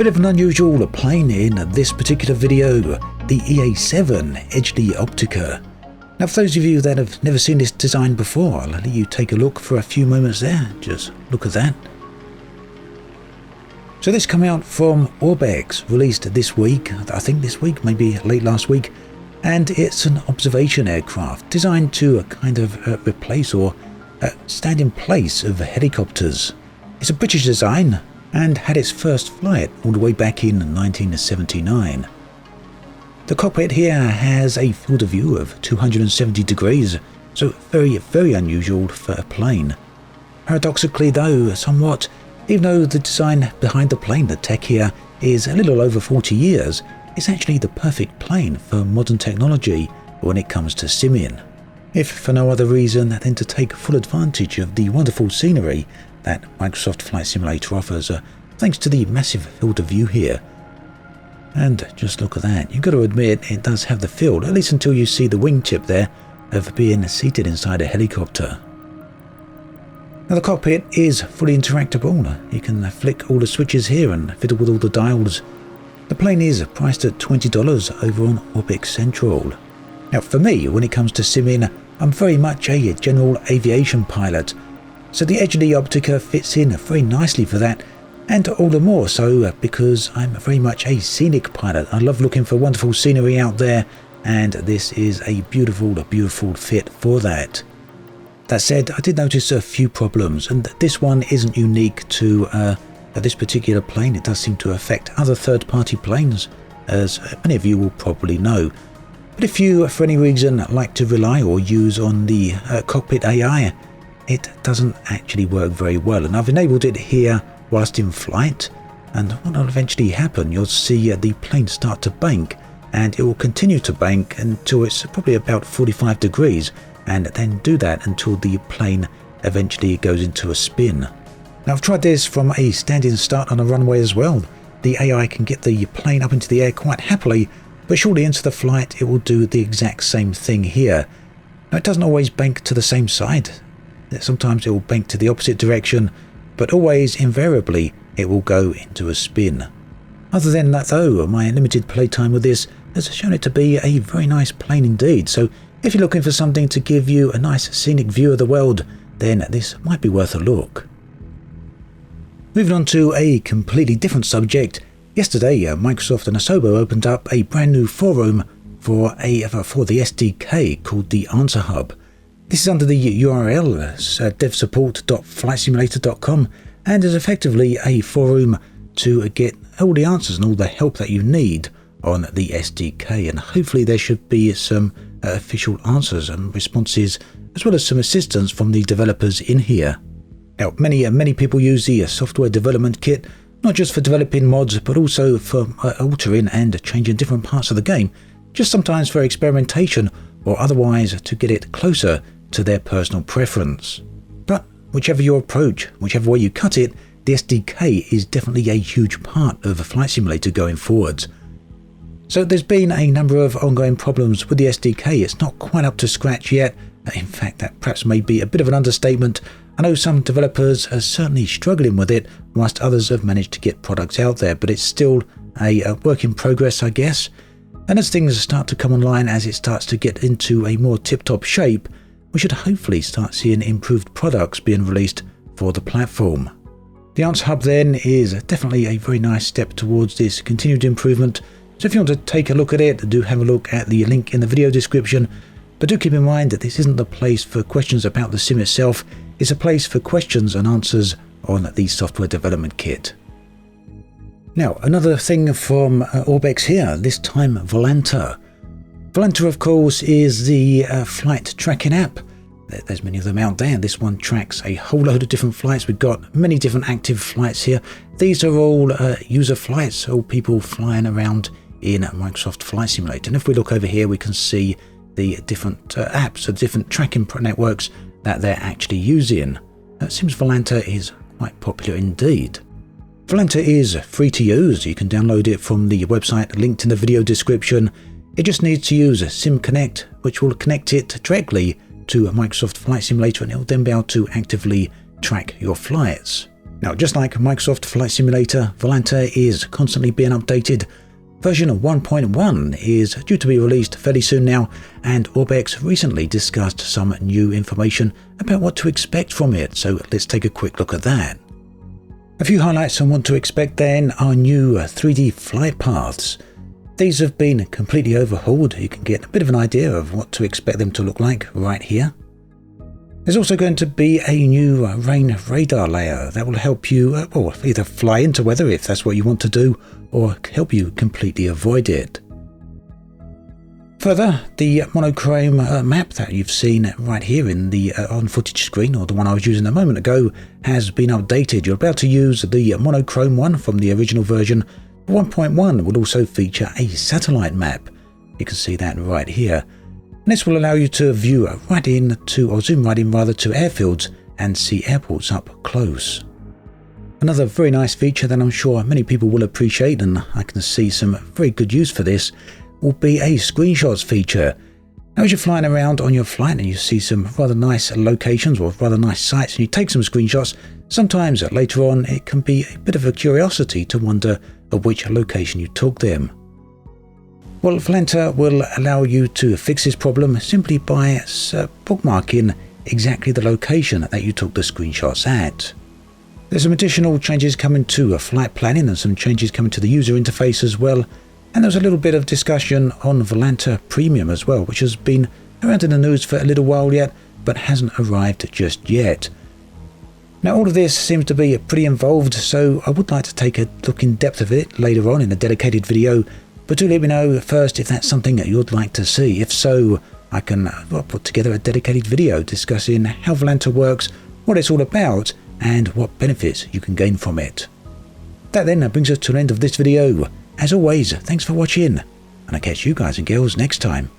Bit of an unusual plane in this particular video, the EA-7 Edgley Optica. Now for those of you that have never seen this design before, I'll let you take a look for a few moments there. Just look at that. So this came out from Orbx, released this week, I think this week, maybe late last week, and it's an observation aircraft designed to kind of replace or stand in place of helicopters. It's a British design and had its first flight all the way back in 1979. The cockpit here has a field of view of 270 degrees, so very, very unusual for a plane. Paradoxically though, somewhat, even though the design behind the plane, the tech here, is a little over 40 years, it's actually the perfect plane for modern technology when it comes to simming. If for no other reason than to take full advantage of the wonderful scenery that Microsoft Flight Simulator offers, thanks to the massive field of view here. And just look at that, you've got to admit it does have the feel, at least until you see the wingtip there, of being seated inside a helicopter. Now the cockpit is fully interactable, you can flick all the switches here and fiddle with all the dials. The plane is priced at $20 over on Orbx Central. Now for me, when it comes to simming, I'm very much a general aviation pilot, so the Edgley Optica fits in very nicely for that, and all the more so because I'm very much a scenic pilot. I love looking for wonderful scenery out there, and this is a beautiful fit for that. That said, I did notice a few problems, and this one isn't unique to this particular plane. It does seem to affect other third-party planes, as many of you will probably know. But if you, for any reason, like to rely or use on the Cockpit AI, it doesn't actually work very well, and I've enabled it here whilst in flight, and what will eventually happen, you'll see the plane start to bank, and it will continue to bank until it's probably about 45 degrees, and then do that until the plane eventually goes into a spin. Now I've tried this from a standing start on a runway as well. The AI can get the plane up into the air quite happily, but shortly into the flight it will do the exact same thing here. Now it doesn't always bank to the same side. Sometimes it will bank to the opposite direction, but always, invariably, it will go into a spin. Other than that though, my limited playtime with this has shown it to be a very nice plane indeed, so if you're looking for something to give you a nice scenic view of the world, then this might be worth a look. Moving on to a completely different subject, yesterday Microsoft and Asobo opened up a brand new forum for the SDK called the AnswerHub. This is under the URL devsupport.flightsimulator.com and is effectively a forum to get all the answers and all the help that you need on the SDK, and hopefully there should be some official answers and responses as well as some assistance from the developers in here. Now many people use the software development kit not just for developing mods but also for altering and changing different parts of the game, just sometimes for experimentation or otherwise to get it closer to their personal preference. But whichever your approach, whichever way you cut it, the SDK is definitely a huge part of a flight simulator going forwards. So there's been a number of ongoing problems with the SDK. It's not quite up to scratch yet. In fact, that perhaps may be a bit of an understatement. I know some developers are certainly struggling with it, whilst others have managed to get products out there, but it's still a work in progress, I guess. And as things start to come online, as it starts to get into a more tip-top shape, we should hopefully start seeing improved products being released for the platform. The AnswerHub then is definitely a very nice step towards this continued improvement, so if you want to take a look at it, do have a look at the link in the video description, but do keep in mind that this isn't the place for questions about the sim itself, it's a place for questions and answers on the software development kit. Now another thing from Orbx here, this time Volanta. Volanta, of course, is the flight tracking app. There's many of them out there. This one tracks a whole load of different flights. We've got many different active flights here. These are all user flights, all people flying around in Microsoft Flight Simulator. And if we look over here, we can see the different apps, the different tracking networks that they're actually using. It seems Volanta is quite popular indeed. Volanta is free to use. You can download it from the website linked in the video description. It just needs to use SimConnect, which will connect it directly to Microsoft Flight Simulator, and it will then be able to actively track your flights. Now, just like Microsoft Flight Simulator, Volanta is constantly being updated. Version 1.1 is due to be released fairly soon now, and Orbx recently discussed some new information about what to expect from it, so let's take a quick look at that. A few highlights on what to expect then are new 3D flight paths. These have been completely overhauled. You can get a bit of an idea of what to expect them to look like right here. There's also going to be a new rain radar layer that will help you either fly into weather if that's what you want to do, or help you completely avoid it. Further, the monochrome map that you've seen right here in the on footage screen, or the one I was using a moment ago, has been updated. You're about to use the monochrome one from the original version. 1.1 will also feature a satellite map. You can see that right here. And this will allow you to view right in to, or zoom right in rather, to airfields and see airports up close. Another very nice feature that I'm sure many people will appreciate, and I can see some very good use for this, will be a screenshots feature. Now, as you're flying around on your flight and you see some rather nice locations or rather nice sites and you take some screenshots, sometimes later on it can be a bit of a curiosity to wonder at which location you took them. Well, Volanta will allow you to fix this problem simply by bookmarking exactly the location that you took the screenshots at. There's some additional changes coming to flight planning and some changes coming to the user interface as well. And there's a little bit of discussion on Volanta Premium as well, which has been around in the news for a little while yet, but hasn't arrived just yet. Now, all of this seems to be pretty involved, so I would like to take a look in depth of it later on in a dedicated video, but do let me know first if that's something that you'd like to see. If so, I can put together a dedicated video discussing how Volanta works, what it's all about, and what benefits you can gain from it. That then brings us to the end of this video. As always, thanks for watching, and I'll catch you guys and girls next time.